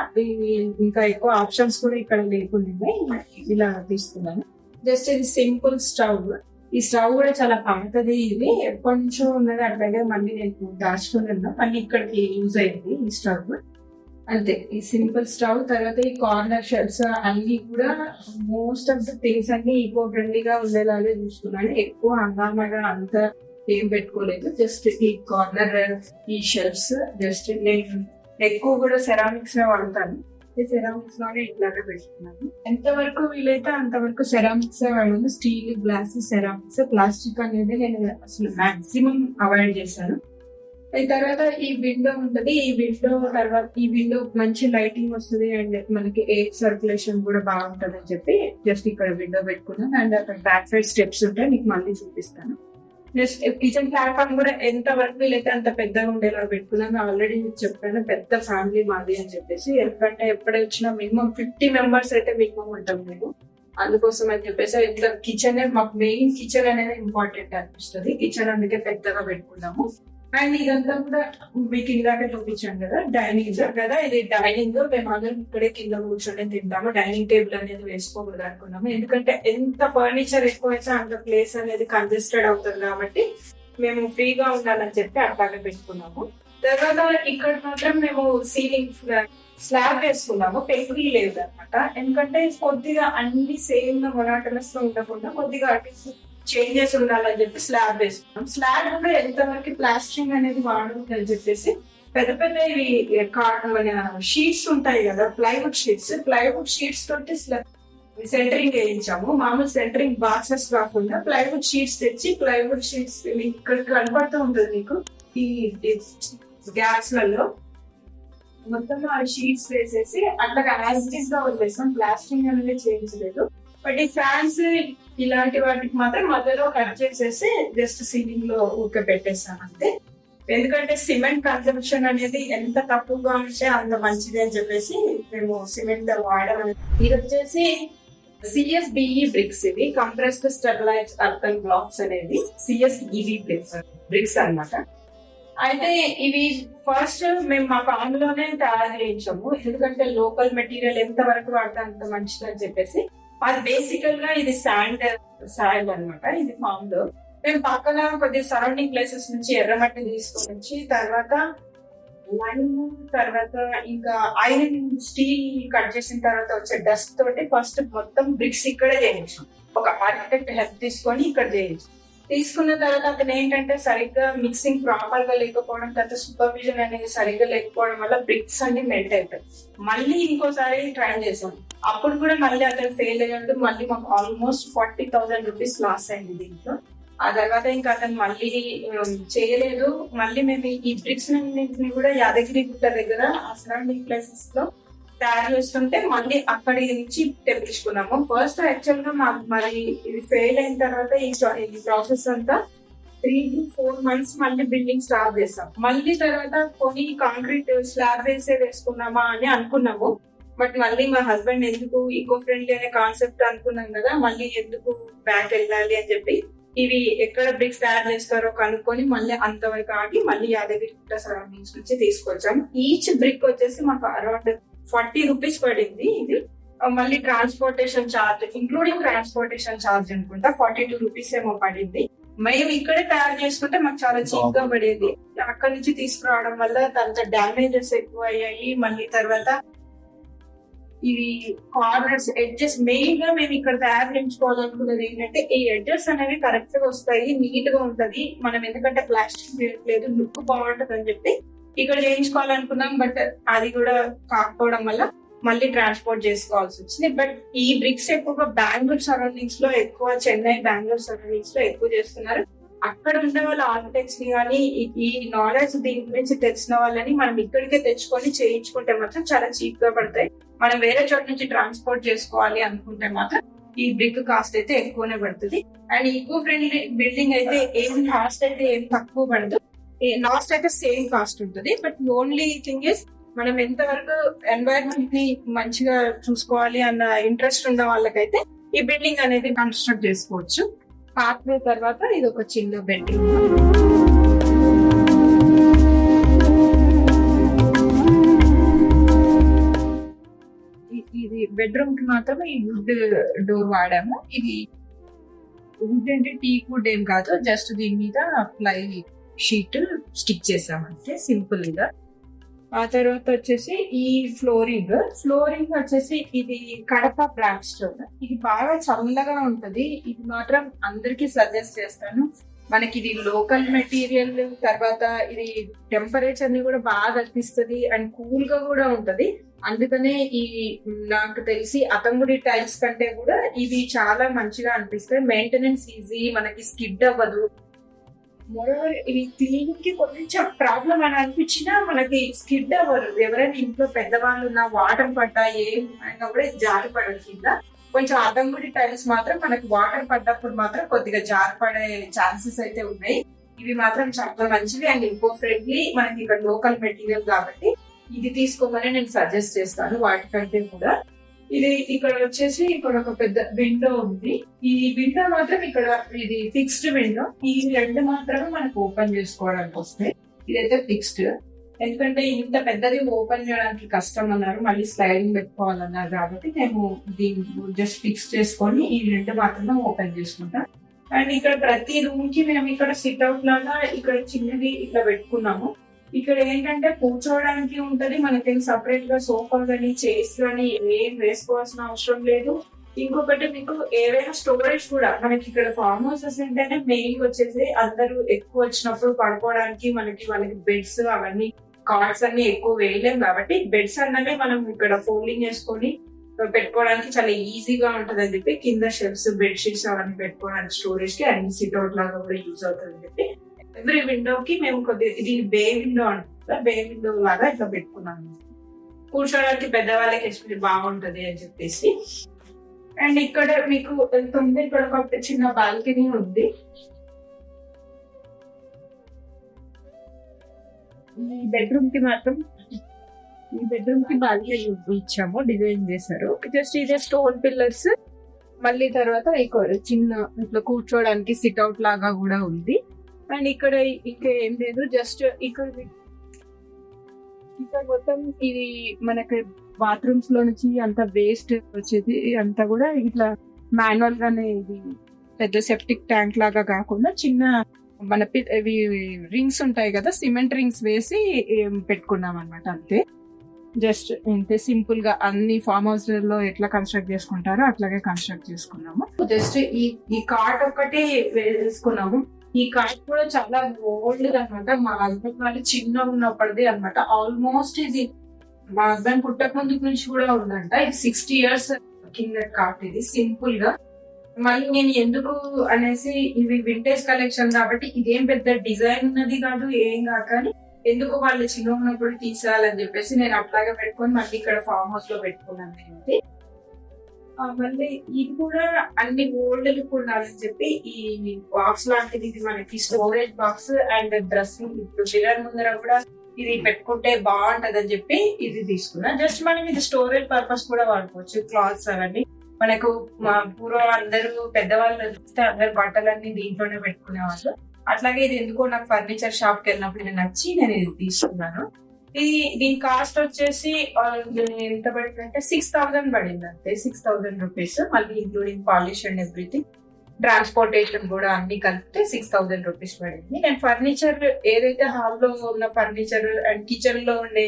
ఇంకా ఎక్కువ ఆప్షన్స్ కూడా ఇక్కడ లేకుండా ఇలా తీసుకున్నాను. జస్ట్ ఇది సింపుల్ స్టవ్. ఈ స్టవ్ కూడా చాలా పాతది, ఇది కొంచెం ఉన్నది అట్లాగే మళ్ళీ నేను దాచుకున్నాను. మళ్ళీ ఇక్కడికి యూజ్ అయింది ఈ స్టవ్ అంతే. ఈ సింపుల్ స్టవ్. తర్వాత ఈ కార్నర్ షెల్ఫ్స్ అన్ని కూడా మోస్ట్ ఆఫ్ ద థింగ్స్ అన్ని ఈకో ఫ్రెండ్లీగా ఉండేలాగే చూసుకున్నాను. ఎక్కువ హంగామాగా అంత ఏం పెట్టుకోలేదు. జస్ట్ ఈ కార్నర్ ఈ షెల్ఫ్స్ జస్ట్ నేను ఎక్కువ కూడా సెరామిక్స్ వాడతాను. ఈ సెరామిక్స్ లోనే ఇట్లాగే పెట్టుకున్నాను. ఎంతవరకు వీలైతే అంతవరకు సెరామిక్స్ వాడాను. స్టీల్, గ్లాస్, సెరామిక్స్, ప్లాస్టిక్ అనేది నేను అసలు మాక్సిమం అవాయిడ్ చేశాను. ఈ తర్వాత ఈ విండో ఉంటది. ఈ విండో మంచి లైటింగ్ వస్తుంది అండ్ మనకి ఎయిర్ సర్క్యులేషన్ కూడా బాగుంటది అని చెప్పి జస్ట్ ఇక్కడ విండో పెట్టుకున్నాను. అండ్ అక్కడ బ్యాక్ సైడ్ స్టెప్స్ ఉంటాయి, మీకు మళ్ళీ చూపిస్తాను. జస్ట్ కిచెన్ ప్లాట్ఫామ్ కూడా ఎంత వరకు వీలైతే అంత పెద్దగా ఉండేలా పెట్టుకున్నాను. ఆల్రెడీ మీకు చెప్పాను పెద్ద ఫ్యామిలీ మాది అని చెప్పేసి. ఎందుకంటే ఎప్పుడు వచ్చినా మినిమం 50 మెంబర్స్ అయితే మినిమం ఉంటాం మేము. అందుకోసం అని చెప్పేసి ఇట్లా కిచెన్ మాకు మెయిన్ కిచెన్ అనేది ఇంపార్టెంట్ అనిపిస్తుంది. కిచెన్ అందుకే పెద్దగా పెట్టుకున్నాము. అండ్ ఇదంతా కూడా మీకు ఇందాక చూపించాను కదా, డైనింగ్ కదా. ఇది డైనింగ్. మేము అందరం ఇక్కడే కింద కూర్చొని తింటాము. డైనింగ్ టేబుల్ అనేది వేసుకోకూడదు అనుకున్నాము. ఎందుకంటే ఎంత ఫర్నిచర్ ఎక్కువ అయితే అంత ప్లేస్ అనేది కంజెస్టెడ్ అవుతుంది కాబట్టి మేము ఫ్రీగా ఉండాలని చెప్పి అట్లాగే పెట్టుకున్నాము. తర్వాత ఇక్కడ మాత్రం మేము సీలింగ్ స్లాబ్ వేసుకున్నాము. పెయింటింగ్ లేదు అనమాట. ఎందుకంటే కొద్దిగా అన్ని సేమ్ గా మొనాటనస్ గా ఉండకుండా కొద్దిగా చేంజెస్ ఉండాలని చెప్పి స్లాబ్ వేసుకున్నాం. స్లాబ్ కూడా ఎంతవరకు ప్లాస్టరింగ్ అనేది వాడదు అని చెప్పేసి పెద్ద ఇవి మన షీట్స్ ఉంటాయి కదా, ప్లైవుడ్ షీట్స్ తోటి సెంటరింగ్ వేయించాము. మామూలు సెంటరింగ్ బాక్సెస్ కాకుండా ప్లైవుడ్ షీట్స్ తెచ్చి, ప్లైవుడ్ షీట్స్ ఇక్కడ కనపడుతూ ఉంటుంది మీకు ఈ గ్యాస్ లలో మొత్తం ఆ షీట్స్ వేసేసి అట్లా యాజ్ ఇట్ ఈస్ గా వదిలేసాం. ప్లాస్టరింగ్ అనేది చేయించలేదు. బట్ ఈ ఫ్యాన్స్ ఇలాంటి వాటికి మాత్రం మధ్యలో కట్ చేసేసి జస్ట్ సీలింగ్ లో ఊరికే పెట్టేస్తాం అంతే. ఎందుకంటే సిమెంట్ కన్సంప్షన్ అనేది ఎంత తక్కువగా ఉంటే అంత మంచిది అని చెప్పేసి మేము సిమెంట్ వాడడం. ఇది వచ్చేసి CSBE బ్రిక్స్. ఇవి కంప్రెస్డ్ స్టెబిలైజ్డ్ అర్బన్ బ్లాక్స్ అనేది CSEB బ్రిక్స్ అన్నమాట. అయితే ఇవి ఫస్ట్ మేము మా ఫామ్ లోనే తయారు చేయించాము. ఎందుకంటే లోకల్ మెటీరియల్ ఎంత వరకు వాడితే అంత మంచిది అని చెప్పేసి. అది బేసికల్ గా ఇది సాయిల్ అన్నమాట. ఇది ఫామ్ లో మేము పక్కన కొద్దిగా సరౌండింగ్ ప్లేసెస్ నుంచి ఎర్రమట్టి తీసుకొని వచ్చి తర్వాత లైమ్, తర్వాత ఇంకా ఐరన్ స్టీల్ కట్ చేసిన తర్వాత వచ్చే డస్ట్ తోటి ఫస్ట్ మొత్తం బ్రిక్స్ ఇక్కడే చేయించాం. ఒక ఆర్కిటెక్ట్ హెల్ప్ తీసుకొని ఇక్కడ చేయించాం. తీసుకున్న తర్వాత అతను ఏంటంటే సరిగ్గా మిక్సింగ్ ప్రాపర్ గా లేకపోవడం, తర్వాత సూపర్విజన్ అనేది సరిగ్గా లేకపోవడం వల్ల బ్రిక్స్ అన్ని మెల్ట్ అయిపోయి మళ్ళీ ఇంకోసారి ట్రై చేసాం. అప్పుడు కూడా మళ్ళీ అతను ఫెయిల్ అయ్యాడు. మళ్ళీ మాకు ఆల్మోస్ట్ 40,000 రూపీస్ లాస్ అయింది దీంట్లో. ఆ తర్వాత ఇంకా అతను మళ్ళీ చేయలేదు. మళ్ళీ మేము ఈ బ్రిక్స్ అన్నింటిని కూడా యాదగిరి గుట్ట దగ్గర ఆ సరౌండింగ్ ప్లేసెస్ లో తయారు చేస్తుంటే మళ్ళీ అక్కడి నుంచి తెప్పించుకున్నాము. ఫస్ట్ యాక్చువల్ గా మరి ఇది ఫెయిల్ అయిన తర్వాత ఈ ప్రాసెస్ అంతా 3 to 4 months మళ్ళీ బిల్డింగ్ స్టార్ట్ చేస్తాం. మళ్ళీ తర్వాత కొన్ని కాంక్రీట్ స్లాబ్ వేసుకున్నామా అని అనుకున్నాము. బట్ మళ్ళీ మా హస్బెండ్ ఎందుకు ఈకో ఫ్రెండ్లీ అనే కాన్సెప్ట్ అనుకున్నాం కదా, మళ్ళీ ఎందుకు బ్యాక్ వెళ్ళాలి అని చెప్పి ఇవి ఎక్కడ బ్రిక్స్ తయారు చేస్తారో కనుక్కొని మళ్ళీ అంతవరకు ఆగి మళ్ళీ యాదగిరి గుట్ట సరౌండింగ్స్ నుంచి తీసుకొచ్చాం. ఈచ్ బ్రిక్ వచ్చేసి మాకు అరౌండ్ 40 రూపీస్ పడింది. ఇది మళ్ళీ transportation charge including transportation charge అనుకుంటా 42 రూపీస్ ఏమో పడింది. మేము ఇక్కడే తయారు చేసుకుంటే మాకు చాలా చీప్ గా పడేది. అక్కడ నుంచి తీసుకురావడం వల్ల తర్వాత డ్యామేజెస్ ఎక్కువ అయ్యాయి. మళ్ళీ తర్వాత ఇవి కార్నర్స్, ఎడ్జెస్, మెయిన్ గా మేము ఇక్కడ తయారు చేయించుకోవాలనుకున్నది ఏంటంటే ఈ ఎడ్జెస్ అనేవి కరెక్ట్ గా వస్తాయి, నీట్ గా ఉంటది. మనం ఎందుకంటే ప్లాస్టిక్ చేయట్లేదు, లుక్ బాగుంటది అని చెప్పి ఇక్కడ చేయించుకోవాలనుకున్నాం. బట్ అది కూడా కాకపోవడం వల్ల మళ్ళీ ట్రాన్స్పోర్ట్ చేసుకోవాల్సి వచ్చింది. బట్ ఈ బ్రిక్స్ ఎక్కువగా బెంగళూరు సరౌండింగ్స్ లో ఎక్కువ, చెన్నై, బెంగళూరు సరౌండింగ్స్ లో ఎక్కువ చేస్తున్నారు. అక్కడ ఉండే వాళ్ళ ఆర్కిటెక్ట్స్ ని కానీ ఈ నాలెడ్జ్ దీని గురించి తెలిసిన వాళ్ళని మనం ఇక్కడికే తెచ్చుకొని చేయించుకుంటే మాత్రం చాలా చీప్ గా పడతాయి. మనం వేరే చోట నుంచి ట్రాన్స్పోర్ట్ చేసుకోవాలి అనుకుంటే మాత్రం ఈ బ్రిక్ కాస్ట్ అయితే ఎక్కువనే పడుతుంది. అండ్ ఈకో ఫ్రెండ్లీ బిల్డింగ్ అయితే ఏం కాస్ట్ అయితే ఏం తక్కువ పడదు, కాస్ట్ అయితే సేమ్ కాస్ట్ ఉంటుంది. బట్ ఓన్లీ థింగ్ ఇస్ మనం ఎంతవరకు ఎన్వైరన్మెంట్ ని మంచిగా చూసుకోవాలి అన్న ఇంట్రెస్ట్ ఉన్న వాళ్ళకైతే ఈ బిల్డింగ్ అనేది కన్స్ట్రక్ట్ చేసుకోవచ్చు. పాత్వే తర్వాత ఇది ఒక చిన్న బెడ్రూమ్. ఇది బెడ్రూమ్ కి మాత్రమే ఈ వుడ్ డోర్ వాడాము. ఇది వుడ్ అంటే టీక్ వుడ్ ఏం కాదు, జస్ట్ దీని మీద ప్లై షీట్ స్టిక్ చేసామంటే సింపుల్ గా. ఆ తర్వాత వచ్చేసి ఈ ఫ్లోరింగ్ వచ్చేసి ఇది కడప బ్లాక్ స్టోన్. ఇది బాగా చల్లగా ఉంటది. ఇది మాత్రం అందరికి సజెస్ట్ చేస్తాను. మనకి ఇది లోకల్ మెటీరియల్, తర్వాత ఇది టెంపరేచర్ ని కూడా బాగా తగ్గిస్తుంది అండ్ కూల్ గా కూడా ఉంటది. అందుకనే ఈ నాకు తెలిసి అతంగుడి టైల్స్ కంటే కూడా ఇవి చాలా మంచిగా అనిపిస్తాయి. మెయింటెనెన్స్ ఈజీ, మనకి స్కిడ్ అవ్వదు. మోరోవర్ ఇవి క్లీనింగ్ కి కొంచెం ప్రాబ్లం అని అనిపించినా మనకి స్కిడ్ అవ్వరు. ఎవరైనా ఇంట్లో పెద్దవాళ్ళు ఉన్న వాటర్ పడ్డా ఏం అయినా కూడా జారి పడదు కింద. కొంచెం అతంగుడి టైల్స్ మాత్రం మనకి వాటర్ పడ్డప్పుడు మాత్రం కొద్దిగా జారి పడే ఛాన్సెస్ అయితే ఉన్నాయి. ఇవి మాత్రం చాలా మంచివి అండ్ ఇంకో ఫ్రెండ్లీ. మనకి ఇక్కడ లోకల్ మెటీరియల్ కాబట్టి ఇది తీసుకోమని నేను సజెస్ట్ చేస్తాను వాటికంటే కూడా. ఇది ఇక్కడ వచ్చేసి ఇక్కడ ఒక పెద్ద విండో ఉంది. ఈ విండో మాత్రం ఇక్కడ ఇది ఫిక్స్డ్ విండో. ఈ రెండు మాత్రమే మనకు ఓపెన్ చేసుకోవడానికి వస్తాయి. ఇదైతే ఫిక్స్డ్, ఎందుకంటే ఇంత పెద్దది ఓపెన్ చేయడానికి కష్టం అన్నారు, మళ్ళీ స్లైడింగ్ పెట్టుకోవాలన్నారు కాబట్టి మేము దీన్ని జస్ట్ ఫిక్స్ చేసుకొని ఈ రెండు మాత్రమే ఓపెన్ చేసుకుంటాం. అండ్ ఇక్కడ ప్రతి రూమ్ కి మేము ఇక్కడ సిట్ అవుట్ లాగా ఇక్కడ చిన్నది ఇట్లా పెట్టుకున్నాము. ఇక్కడ ఏంటంటే కూర్చోవడానికి ఉంటది, మనకి సపరేట్ గా సోఫా కానీ చైర్స్ కానీ ఏం వేసుకోవాల్సిన అవసరం లేదు. ఇంకొకటి మీకు ఏవైనా స్టోరేజ్ కూడా మనకి ఇక్కడ ఫార్మ్ హౌసెస్ ఏంటంటే మెయిన్ వచ్చేసి అందరూ ఎక్కువ వచ్చినప్పుడు పడుకోవడానికి వాళ్ళకి బెడ్స్ అవన్నీ కార్డ్స్ అన్ని ఎక్కువ వేయలేం కాబట్టి బెడ్స్ అన్నవి మనం ఇక్కడ ఫోల్డింగ్ చేసుకొని పెట్టుకోవడానికి చాలా ఈజీగా ఉంటది అని చెప్పి కింద షెల్ఫ్స్ బెడ్షీట్స్ అవన్నీ పెట్టుకోవడానికి స్టోరేజ్ కి అన్ని సిట్ అవుట్ లాగా కూడా యూజ్ అవుతుంది అని చెప్పి ఎవ్రీ విండోకి మేము కొద్దిగా ఇది బే విండో అంటారు, బే విండో లాగా ఇట్లా పెట్టుకున్నాము. కూర్చోడానికి పెద్దవాళ్ళకి ఎస్పెషల్లీ బాగుంటది అని చెప్పేసి. అండ్ ఇక్కడ మీకు ఎంత ఉంది, ఇక్కడ ఒక చిన్న బాల్కనీ ఉంది. ఈ బెడ్రూమ్ కి మాత్రం బాల్కనీ ఇచ్చాము, డిజైన్ చేశారు. జస్ట్ ఇదే స్టోన్ పిల్లర్స్, మళ్ళీ తర్వాత చిన్న ఇట్లా కూర్చోడానికి సిట్ అవుట్ లాగా కూడా ఉంది. అండ్ ఇక్కడ ఇంకా ఏం లేదు, జస్ట్ ఇక్కడ మొత్తం ఇది మనకి బాత్రూమ్స్ లో నుంచి అంత వేస్ట్ వచ్చేది అంతా కూడా ఇట్లా మాన్యువల్ గానే ఇది పెద్ద సెప్టిక్ ట్యాంక్ లాగా కాకుండా చిన్న మన ఇవి రింగ్స్ ఉంటాయి కదా, సిమెంట్ రింగ్స్ వేసి పెట్టుకున్నాం అనమాట. అంతే, జస్ట్ ఇంతే సింపుల్ గా అన్ని ఫార్మ్ హౌస్ లో ఎట్లా కన్స్ట్రక్ట్ చేసుకుంటారో అట్లాగే కన్స్ట్రక్ట్ చేసుకున్నాము. జస్ట్ ఈ కార్ట్ ఒకటి వేసుకున్నాము. ఈ కార్ట్ కూడా చాలా ఓల్డ్ అనమాట. మా హస్బెండ్ వాళ్ళు చిన్న ఉన్నప్పటిది అనమాట. ఆల్మోస్ట్ ఇది మా హస్బెండ్ పుట్టక ముందు నుంచి కూడా ఉందంట. ఇది 60 years కింద కార్ట్. ఇది సింపుల్ గా మళ్ళీ నేను ఎందుకు అనేసి ఇవి వింటేజ్ కలెక్షన్ కాబట్టి ఇదేం పెద్ద డిజైన్ ఉన్నది కాదు ఏం కాదు, కానీ ఎందుకు వాళ్ళు చిన్న ఉన్నప్పుడు తీసేయాలని చెప్పేసి నేను అట్లాగే పెట్టుకొని మళ్ళీ ఇక్కడ ఫార్మ్ హౌస్ లో పెట్టుకున్నాను. అనేది మళ్ళీ ఇది కూడా అన్ని ఓల్డ్ లుక్ ఉండాలని చెప్పి ఈ బాక్స్ లాంటిది, ఇది మనకి స్టోరేజ్ బాక్స్ అండ్ డ్రెస్సింగ్ ఇప్పుడు మిర్రర్ ముందర కూడా ఇది పెట్టుకుంటే బాగుంటది అని చెప్పి ఇది తీసుకున్నా. జస్ట్ మనం ఇది స్టోరేజ్ పర్పస్ కూడా వాడుకోవచ్చు. క్లాత్స్ అవన్నీ మనకు మా పూర్వం అందరూ పెద్దవాళ్ళు అందరు బట్టలన్నీ దీంట్లోనే పెట్టుకునేవాళ్ళు. అట్లాగే ఇది ఎందుకో నాకు ఫర్నిచర్ షాప్ కి వెళ్ళినప్పుడు నేను నచ్చి నేను ఇది తీసుకున్నాను. దీని కాస్ట్ వచ్చేసి ఎంత పడిందంటే 6,000 పడింది అంతే, 6,000 రూపీస్. మళ్ళీ including polish and everything, transportation కూడా అన్ని కలిపితే 6,000 రూపీస్ పడింది. నేను ఫర్నిచర్ ఏదైతే హాల్ లో ఉన్న ఫర్నిచర్ అండ్ కిచెన్ లో ఉండే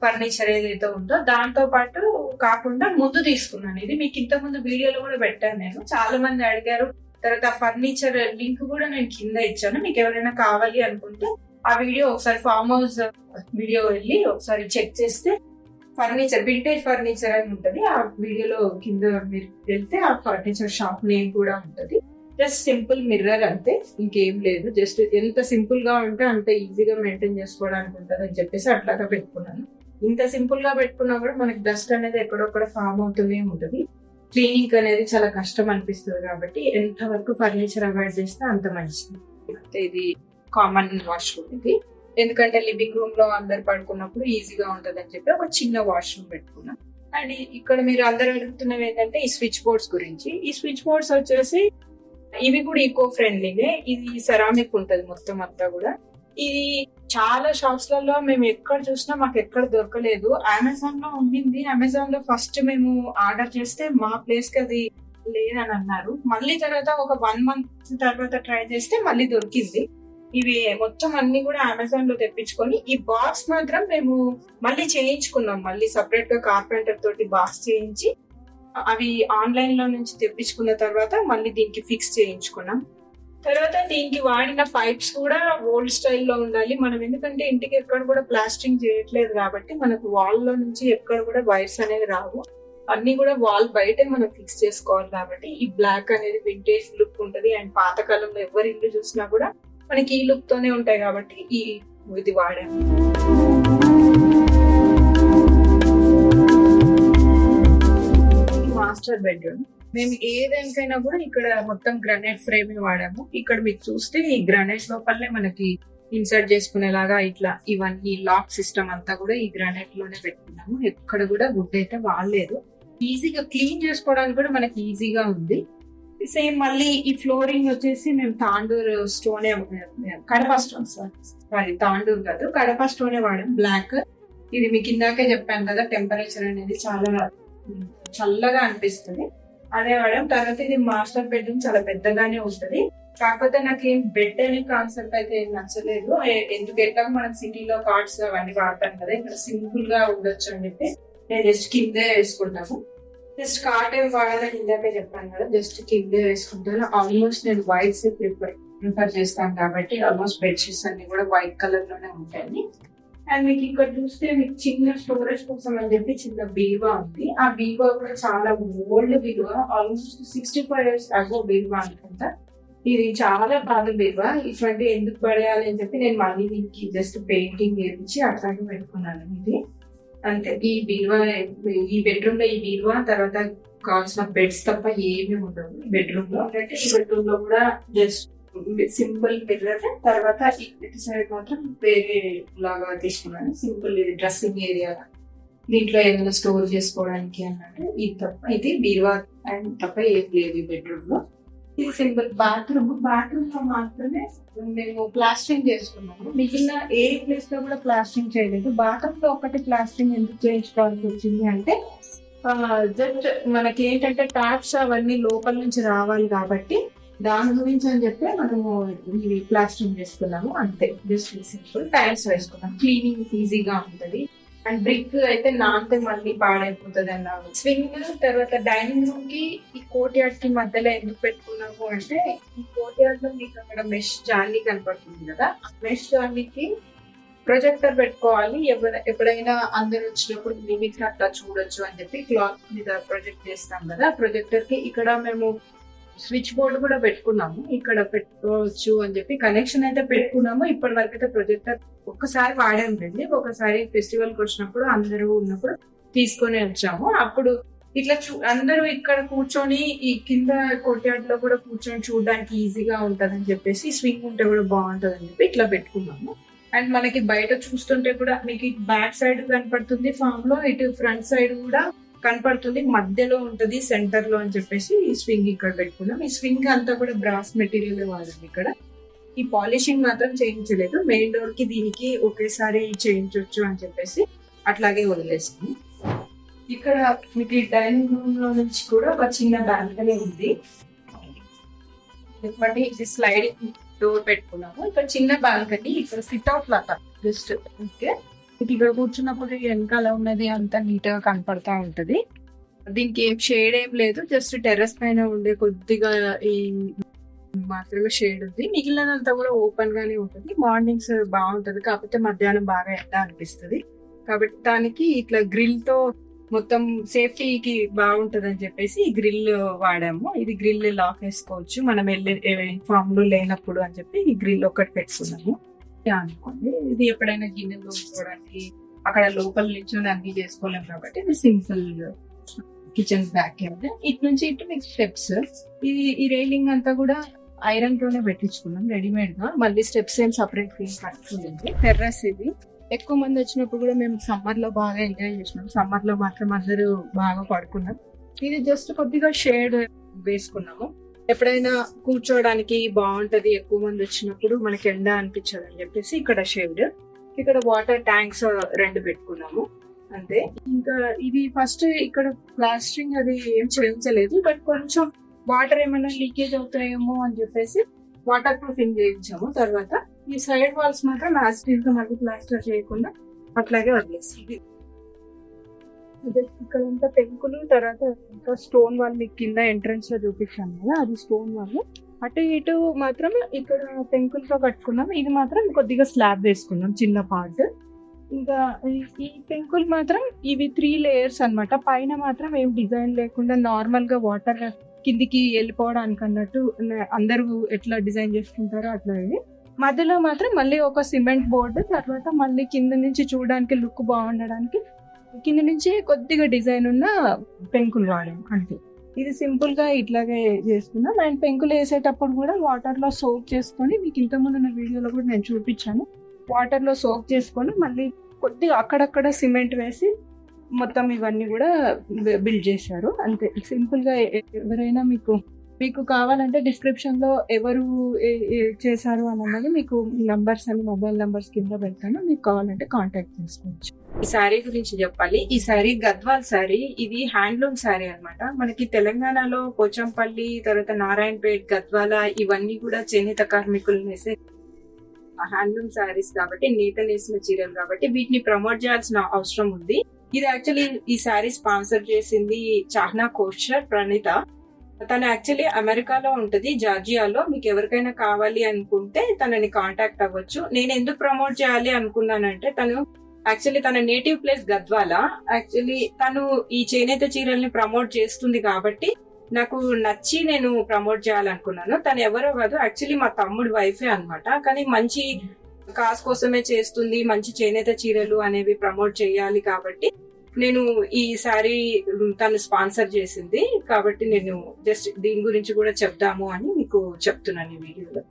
ఫర్నిచర్ ఏదైతే ఉందో దాంతో పాటు కాకుండా ముందు తీసుకున్నాను. ఇది మీకు ఇంత ముందు వీడియోలో కూడా పెట్టాను నేను, చాలా మంది అడిగారు. తర్వాత ఫర్నిచర్ లింక్ కూడా నేను కింద ఇచ్చాను, మీకు ఎవరైనా కావాలి అనుకుంటే ఆ వీడియో ఒకసారి ఫార్మ్ హౌస్ వీడియో వెళ్ళి ఒకసారి చెక్ చేస్తే ఫర్నిచర్ వింటేజ్ ఫర్నిచర్ అని ఉంటది. ఆ వీడియోలో కింద మీరు వెళ్తే ఆ ఫర్నిచర్ షాప్ నేమ్ కూడా ఉంటది. జస్ట్ సింపుల్ మిర్రర్ అంతే, ఇంకేం లేదు. జస్ట్ ఎంత సింపుల్ గా ఉంటే అంత ఈజీగా మెయింటైన్ చేసుకోవడానికి ఉంటుంది అని చెప్పేసి అట్లాగా పెట్టుకున్నాను. ఇంత సింపుల్ గా పెట్టుకున్నా కూడా మనకి డస్ట్ అనేది ఎక్కడొక్కడ ఫామ్ అవుతూనే ఉంటుంది. క్లీనింగ్ అనేది చాలా కష్టం అనిపిస్తుంది కాబట్టి ఎంత వరకు ఫర్నిచర్ అవాయిడ్ చేస్తే అంత మంచిది. ఇది కామన్ వాష్రూమ్ ఇది, ఎందుకంటే లివింగ్ రూమ్ లో అందరు పడుకున్నప్పుడు ఈజీగా ఉంటది అని చెప్పి ఒక చిన్న వాష్రూమ్ పెట్టుకున్నాం. అండ్ ఇక్కడ మీరు అందరు అడుగుతున్నవి ఏంటంటే ఈ స్విచ్ బోర్డ్స్ గురించి. ఈ స్విచ్ బోర్డ్స్ వచ్చేసి ఇవి కూడా ఈకో ఫ్రెండ్లీనే. ఇది సెరామిక్ ఉంటది మొత్తం అంతా కూడా. ఇది చాలా షాప్స్ లలో మేము ఎక్కడ చూసినా మాకు ఎక్కడ దొరకలేదు. అమెజాన్ లో ఉండింది. అమెజాన్ లో ఫస్ట్ మేము ఆర్డర్ చేస్తే మా ప్లేస్ కి అది లేదని అన్నారు. మళ్ళీ తర్వాత ఒక 1 month తర్వాత ట్రై చేస్తే మళ్ళీ దొరికింది. ఇవి మొత్తం అన్ని కూడా అమెజాన్ లో తెప్పించుకొని ఈ బాక్స్ మాత్రం మేము మళ్ళీ చేయించుకున్నాం. మళ్ళీ సపరేట్ గా కార్పెంటర్ తోటి బాక్స్ చేయించి అవి ఆన్లైన్ లో నుంచి తెప్పించుకున్న తర్వాత మళ్ళీ దీనికి ఫిక్స్ చేయించుకున్నాం. తర్వాత దీనికి వాడిన పైప్స్ కూడా ఓల్డ్ స్టైల్లో ఉండాలి మనం, ఎందుకంటే ఇంటికి ఎక్కడ కూడా ప్లాస్టింగ్ చేయట్లేదు కాబట్టి మనకు వాల్ లో నుంచి ఎక్కడ కూడా వైర్స్ అనేవి రావు, అన్ని కూడా వాల్ బయటే మనం ఫిక్స్ చేసుకోవాలి. కాబట్టి ఈ బ్లాక్ అనేది వింటేజ్ లుక్ ఉంటది అండ్ పాతకాలంలో ఎవరి ఇల్లు చూసినా కూడా మనకి ఈ లుక్ తోనే ఉంటాయి కాబట్టి ఇది వాడాము. మాస్టర్ బెడ్రూమ్ మేము ఏదానికైనా కూడా ఇక్కడ మొత్తం గ్రానైట్ ఫ్రేమ్ వాడాము. ఇక్కడ మీకు చూస్తే ఈ గ్రానైట్ లోపలనే మనకి ఇన్సర్ట్ చేసుకునేలాగా ఇట్లా ఇవన్నీ లాక్ సిస్టమ్ అంతా కూడా ఈ గ్రానైట్ లోనే పెట్టుకున్నాము. ఎక్కడ కూడా వుడ్ అయితే వాడలేదు. ఈజీగా క్లీన్ చేసుకోవడానికి కూడా మనకి ఈజీగా ఉంది. సేమ్ మళ్ళీ ఈ ఫ్లోరింగ్ వచ్చేసి మేము తాండూర్ స్టోనే, కడప స్టోన్, సారీ తాండూర్ కాదు కడప స్టోనే వాడాం బ్లాక్. ఇది మీకు ఇందాకే చెప్పాను కదా టెంపరేచర్ అనేది చాలా చల్లగా అనిపిస్తుంది, అదే వాడాం. తర్వాత ఇది మాస్టర్ బెడ్రూమ్ చాలా పెద్దగానే ఉంటది, కాకపోతే నాకేం బెడ్ అనే కాన్సెప్ట్ అయితే ఏం నచ్చలేదు. ఎందుకు ఎట్లా మనం సిటీలో కార్డ్స్ అవన్నీ వాడతాం కదా, ఇక్కడ సింపుల్ గా ఉండొచ్చు అని చెప్పి నేను జస్ట్ కిందే వేసుకుంటాను. జస్ట్ కార్ట్ ఏం వాడాలని ఇందాకే చెప్పాను కదా, జస్ట్ కిందే వేసుకుంటాను. ఆల్మోస్ట్ నేను వైట్స్ ప్రిఫర్ చేస్తాను కాబట్టి ఆల్మోస్ట్ బెడ్షీట్స్ అన్ని కూడా వైట్ కలర్ లోనే ఉంటాయి. అండ్ మీకు ఇక్కడ చూస్తే మీకు చిన్న స్టోరేజ్ కోసం అని చెప్పి చిన్న బీరువా ఉంది. ఆ బీరువా కూడా చాలా ఓల్డ్ బీరువా, ఆల్మోస్ట్ 65 years అగో బీరువా అనుకుంటా. ఇది చాలా బాగా బీరువా. ఇటువంటి ఎందుకు పడేయాలి అని చెప్పి నేను మళ్ళీ దీనికి జస్ట్ పెయింటింగ్ వేయించి అట్లాగే పెట్టుకున్నాను. ఇది అంతే. ఈ బీరువా, ఈ బెడ్రూమ్ లో ఈ బీరువా, తర్వాత కావాల్సిన బెడ్స్ తప్ప ఏమీ ఉండవు ఈ బెడ్రూమ్ లో. అంటే ఈ బెడ్రూమ్ లో కూడా జస్ట్ సింపుల్ మిర్రర్, తర్వాత ఇటు సైడ్ మాత్రం వేరే లాగా తీసుకున్నాను. సింపుల్ ఇది డ్రెస్సింగ్ ఏరియా, దీంట్లో ఏమైనా స్టోర్ చేసుకోవడానికి అన్నట్టు. ఇది తప్ప ఇది బీరువా అండ్ తప్ప ఏం లేదు ఈ బెడ్రూమ్ లో. ఇది సింపుల్ బాత్రూమ్. బాత్రూమ్ లో మాత్రమే మేము ప్లాస్టరింగ్ చేసుకున్నాము, మిగిలిన ఏ ప్లేస్ లో కూడా ప్లాస్టరింగ్ చేయలేదు. బాత్రూమ్ లో ఒకటి ప్లాస్టరింగ్ ఎందుకు చేయించుకోవాల్సి వచ్చింది అంటే జస్ట్ మనకి ఏంటంటే ట్యాప్స్ అవన్నీ లోపల నుంచి రావాలి కాబట్టి దాని గురించి అని చెప్పి మనము ఈ ప్లాస్టరింగ్ చేసుకున్నాము అంతే. జస్ట్ సింపుల్ టైల్స్ వేసుకున్నాం, క్లీనింగ్ ఈజీగా ఉంటుంది. అండ్ బ్రిక్ అయితే నాంతే మళ్ళీ పాడైపోతుంది అన్నారు. స్వింగ్ తర్వాత డైనింగ్ రూమ్ కి ఈ కోర్ట్ యార్డ్ కి మధ్యలో ఎందుకు పెట్టుకున్నాము అంటే, ఈ కోర్ట్ యార్డ్ లో మీకు అక్కడ మెష్ జాలీ కనపడుతుంది కదా, ఆ మెష్ జాలీకి ప్రొజెక్టర్ పెట్టుకోవాలి. ఎప్పుడైనా అందరు వచ్చినప్పుడు లిమిట్ అట్లా చూడొచ్చు అని చెప్పి క్లాత్ మీద ప్రొజెక్ట్ చేస్తాం కదా. ప్రొజెక్టర్ కి ఇక్కడ మేము స్విచ్ బోర్డ్ కూడా పెట్టుకున్నాము, ఇక్కడ పెట్టుకోవచ్చు అని చెప్పి కనెక్షన్ అయితే పెట్టుకున్నాము. ఇప్పటి వరకు అయితే ప్రొజెక్టర్ ఒక్కసారి వాడాము రండి, ఒకసారి ఫెస్టివల్ కి వచ్చినప్పుడు అందరూ ఉన్నప్పుడు తీసుకొని వచ్చాము. అప్పుడు ఇట్లా అందరూ ఇక్కడ కూర్చొని ఈ కింద కోర్ట్యార్డ్ లో కూడా కూర్చొని చూడడానికి ఈజీగా ఉంటది అని చెప్పేసి, స్వింగ్ ఉంటే కూడా బాగుంటది అని చెప్పి ఇట్లా పెట్టుకున్నాము. అండ్ మనకి బయట చూస్తుంటే కూడా మీకు బ్యాక్ సైడ్ కనపడుతుంది ఫామ్ లో, ఇటు ఫ్రంట్ సైడ్ కూడా కనపడుతుంది, మధ్యలో ఉంటది సెంటర్ లో అని చెప్పేసి ఈ స్వింగ్ ఇక్కడ పెట్టుకున్నాం. ఈ స్వింగ్ అంతా కూడా బ్రాస్ మెటీరియల్ వాడాము. ఇక్కడ ఈ పాలిషింగ్ మాత్రం చేయించలేదు, మెయిన్ డోర్ కి దీనికి ఒకేసారి చేయించవచ్చు అని చెప్పేసి అట్లాగే వదిలేసాము. ఇక్కడ మీకు ఈ డైనింగ్ రూమ్ లో నుంచి కూడా ఒక చిన్న బాల్కనీ ఉంది, బట్ ఇది స్లైడింగ్ డోర్ పెట్టుకున్నాము. ఇక్కడ చిన్న బాల్కనీ, ఇక్కడ సిట్ అవుట్ లాగా జస్ట్ ఓకే. ఇక్కడ కూర్చున్నప్పుడు వెనకాల ఉన్నది అంతా నీట్ గా కనపడతా ఉంటది. దీనికి ఏం షేడ్ ఏం లేదు, జస్ట్ టెర్రస్ పైన ఉండే కొద్దిగా ఈ మాత్రమే షేడ్ ఉంది, మిగిలినంతా కూడా ఓపెన్ గానే ఉంటుంది. మార్నింగ్స్ బాగుంటది, కాకపోతే మధ్యాహ్నం బాగా ఎండ అనిపిస్తుంది కాబట్టి దానికి ఇట్లా గ్రిల్ తో మొత్తం సేఫ్టీకి బాగుంటది అని చెప్పేసి ఈ గ్రిల్ వాడాము. ఇది గ్రిల్ లాక్ వేసుకోవచ్చు మనం ఫామ్ లో లేనప్పుడు అని చెప్పి ఈ గ్రిల్ ఒకటి పెట్టుకున్నాము అనుకోండి. ఇది ఎప్పుడైనా గిన్నెలు దోచుకోవడానికి అక్కడ లోపల నిల్చొని అన్ని చేసుకోలేము కాబట్టి ఇది సింపుల్ కిచెన్ బ్యాక్ యార్డ్. ఇటు నుంచి ఇటు మీకు స్టెప్స్, ఈ రైలింగ్ అంతా కూడా ఐరన్ తోనే పెట్టించుకున్నాం రెడీమేడ్ గా, మళ్ళీ స్టెప్స్ ఏం సపరేట్ కట్టుకోలేదు. టెర్రస్ ఇది ఎక్కువ మంది వచ్చినప్పుడు కూడా మేము సమ్మర్ లో బాగా ఎంజాయ్ చేసినాం, సమ్మర్ లో మాత్రం అందరూ బాగా పడుకున్నాం. ఇది జస్ట్ కొద్దిగా షేడ్ వేసుకున్నాము, ఎప్పుడైనా కూర్చోడానికి బాగుంటది ఎక్కువ మంది వచ్చినప్పుడు మనకి ఎండ అనిపించదు అని చెప్పేసి ఇక్కడ షేడ్. ఇక్కడ వాటర్ ట్యాంక్స్ 2 పెట్టుకున్నాము అంతే. ఇంకా ఇది ఫస్ట్ ఇక్కడ ప్లాస్టరింగ్ అది ఏం చేయించలేదు, బట్ కొంచెం వాటర్ ఏమైనా లీకేజ్ అవుతాయేమో అని చెప్పేసి వాటర్ ప్రూఫింగ్ చేయించాము. తర్వాత ఈ సైడ్ వాల్స్ మాత్రం యాసిడ్ తో మళ్ళీ ప్లాస్టర్ చేయకుండా అట్లాగే వదిలేసి, ఇక్కడంతా పెంకులు, తర్వాత ఇంకా స్టోన్ వాల్ మీకు కింద ఎంట్రన్స్ లో చూపించాను కదా, అది స్టోన్ వాల్. అటు ఇటు మాత్రం ఇక్కడ పెంకులతో కట్టుకున్నాం, ఇది మాత్రం కొద్దిగా స్లాబ్ వేసుకున్నాం చిన్న పార్ట్. ఇంకా ఈ పెంకులు మాత్రం ఇవి 3 లేయర్స్ అన్నమాట. పైన మాత్రం ఏం డిజైన్ లేకుండా నార్మల్ గా వాటర్ కిందికి వెళ్ళిపోవడానికి అన్నట్టు అందరూ ఎట్లా డిజైన్ చేసుకుంటారో అట్లా. ఇది మధ్యలో మాత్రం మళ్ళీ ఒక సిమెంట్ బోర్డు, తర్వాత మళ్ళీ కింద నుంచి చూడడానికి లుక్ బాగుండడానికి కింద నుంచి కొద్దిగా డిజైన్ ఉన్న పెంకులు వాడాం అంతే. ఇది సింపుల్ గా ఇట్లాగే చేస్తున్నాం. అండ్ పెంకులు వేసేటప్పుడు కూడా వాటర్ లో సోక్ చేసుకొని, మీకు ఇంతకుముందు ఉన్న వీడియోలో కూడా నేను చూపించాను, వాటర్ లో సోక్ చేసుకొని మళ్ళీ కొద్దిగా అక్కడక్కడ సిమెంట్ వేసి మొత్తం ఇవన్నీ కూడా బిల్డ్ చేశారు అంతే. సింపుల్ గా ఎవరైనా మీకు కావాలంటే డిస్క్రిప్షన్ లో ఎవరు చేశారు అన్నది మీకు నంబర్స్ అని మొబైల్ నంబర్స్ కింద పెడతాను, మీకు కావాలంటే కాంటాక్ట్ చేసుకోవచ్చు. ఈ శారీ గురించి చెప్పాలి. ఈ శారీ గద్వాల్ శారీ, ఇది హ్యాండ్లూమ్ శారీ అన్నమాట. మనకి తెలంగాణలో పోచంపల్లి, తర్వాత నారాయణపేట్, గద్వాల ఇవన్నీ కూడా చేనేత కార్మికులు నేసే హ్యాండ్లూమ్ శారీస్ కాబట్టి, నేత నేసిన చీరలు కాబట్టి వీటిని ప్రమోట్ చేయాల్సిన అవసరం ఉంది. ఇది యాక్చువల్లీ ఈ శారీ స్పాన్సర్ చేసింది చాహ్నా కోషర్ ప్రణీత. తను యాక్చువల్లీ అమెరికాలో ఉంటది, జార్జియాలో. మీకు ఎవరికైనా కావాలి అనుకుంటే తనని కాంటాక్ట్ అవ్వచ్చు. నేను ఎందుకు ప్రమోట్ చేయాలి అనుకున్నానంటే, తన నేటివ్ ప్లేస్ గద్వాల. యాక్చువల్లీ తను ఈ చేనేత చీరల్ని ప్రమోట్ చేస్తుంది కాబట్టి నాకు నచ్చి నేను ప్రమోట్ చేయాలనుకున్నాను. తను ఎవరో కాదు, యాక్చువల్లీ మా తమ్ముడి వైఫే అన్నమాట. కానీ మంచి కాస్ కోసమే చేస్తుంది, మంచి చేనేత చీరలు అనేవి ప్రమోట్ చేయాలి కాబట్టి నేను ఈ శారీ తను స్పాన్సర్ చేసింది కాబట్టి నేను జస్ట్ దీని గురించి కూడా చెప్దాము అని మీకు చెప్తున్నాను ఈ వీడియోలో.